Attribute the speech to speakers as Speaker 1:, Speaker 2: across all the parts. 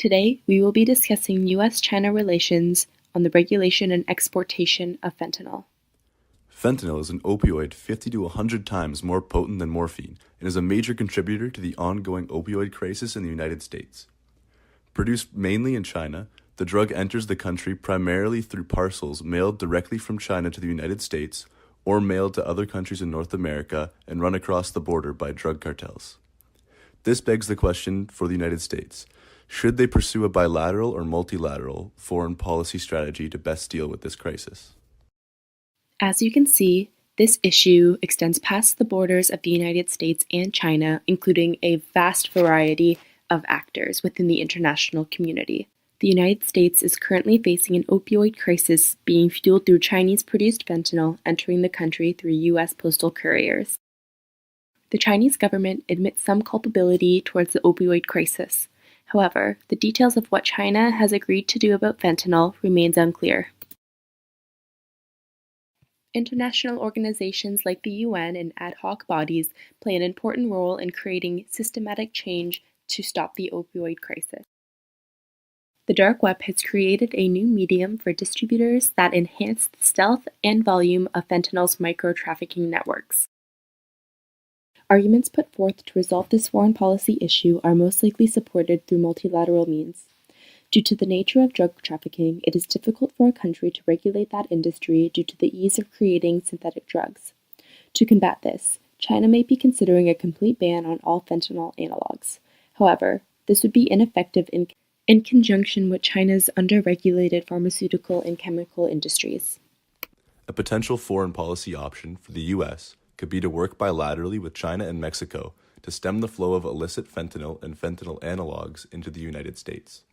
Speaker 1: Today, we will be discussing U.S.-China relations on the regulation and exportation of fentanyl.
Speaker 2: Fentanyl is an opioid 50 to 100 times more potent than morphine and is a major contributor to the ongoing opioid crisis in the United States. Produced mainly in China, the drug enters the country primarily through parcels mailed directly from China to the United States or mailed to other countries in North America and run across the border by drug cartels. This begs the question for the United States: should they pursue a bilateral or multilateral foreign policy strategy to best deal with this crisis?
Speaker 1: As you can see, this issue extends past the borders of the United States and China, including a vast variety of actors within the international community. The United States is currently facing an opioid crisis being fueled through Chinese-produced fentanyl entering the country through U.S. postal couriers. The Chinese government admits some culpability towards the opioid crisis. However, the details of what China has agreed to do about fentanyl remains unclear. International organizations like the UN and ad hoc bodies play an important role in creating systematic change to stop the opioid crisis. The dark web has created a new medium for distributors that enhance the stealth and volume of fentanyl's micro-trafficking networks. Arguments put forth to resolve this foreign policy issue are most likely supported through multilateral means. Due to the nature of drug trafficking, it is difficult for a country to regulate that industry due to the ease of creating synthetic drugs. To combat this, China may be considering a complete ban on all fentanyl analogs. However, this would be ineffective in conjunction with China's under-regulated pharmaceutical and chemical industries.
Speaker 2: A potential foreign policy option for the U.S. could be to work bilaterally with China and Mexico to stem the flow of illicit fentanyl and fentanyl analogs into the United States.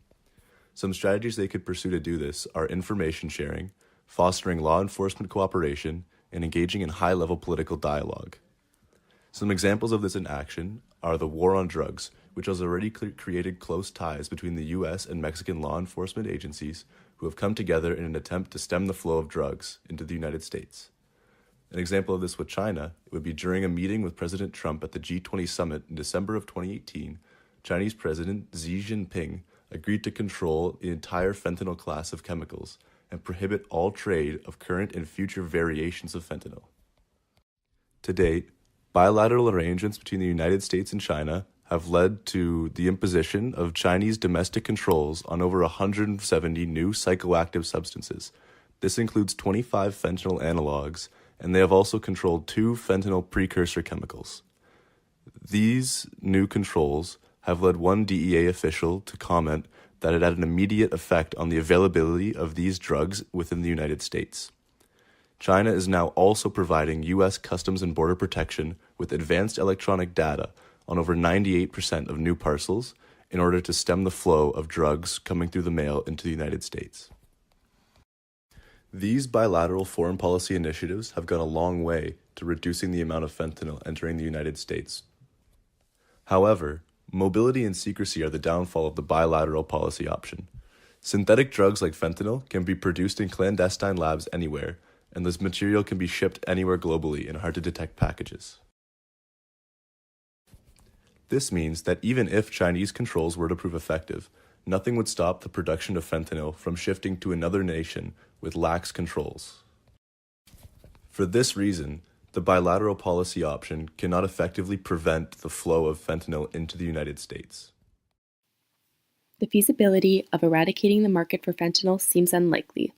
Speaker 2: Some strategies they could pursue to do this are information sharing, fostering law enforcement cooperation, and engaging in high-level political dialogue. Some examples of this in action are the war on drugs, which has already created close ties between the U.S. and Mexican law enforcement agencies who have come together in an attempt to stem the flow of drugs into the United States. An example of this with China would be during a meeting with President Trump at the G20 summit in December of 2018, Chinese President Xi Jinping agreed to control the entire fentanyl class of chemicals and prohibit all trade of current and future variations of fentanyl. To date, bilateral arrangements between the United States and China have led to the imposition of Chinese domestic controls on over 170 new psychoactive substances. This includes 25 fentanyl analogs, and they have also controlled 2 fentanyl precursor chemicals. These new controls have led one DEA official to comment that it had an immediate effect on the availability of these drugs within the United States. China is now also providing U.S. Customs and Border Protection with advanced electronic data on over 98% of new parcels in order to stem the flow of drugs coming through the mail into the United States. These bilateral foreign policy initiatives have gone a long way to reducing the amount of fentanyl entering the United States. However, mobility and secrecy are the downfall of the bilateral policy option. Synthetic drugs like fentanyl can be produced in clandestine labs anywhere, and this material can be shipped anywhere globally in hard-to-detect packages. This means that even if Chinese controls were to prove effective, nothing would stop the production of fentanyl from shifting to another nation with lax controls. For this reason, the bilateral policy option cannot effectively prevent the flow of fentanyl into the United States.
Speaker 1: The feasibility of eradicating the market for fentanyl seems unlikely.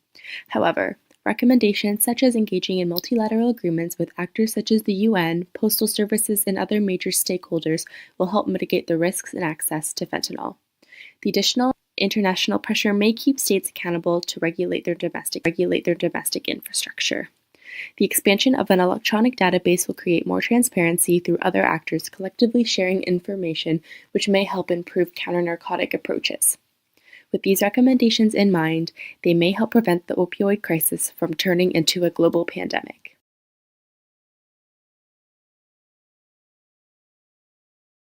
Speaker 1: However, recommendations such as engaging in multilateral agreements with actors such as the UN, postal services, and other major stakeholders will help mitigate the risks and access to fentanyl. The additional international pressure may keep states accountable to regulate their domestic infrastructure. The expansion of an electronic database will create more transparency through other actors collectively sharing information, which may help improve counter-narcotic approaches. With these recommendations in mind, they may help prevent the opioid crisis from turning into a global pandemic.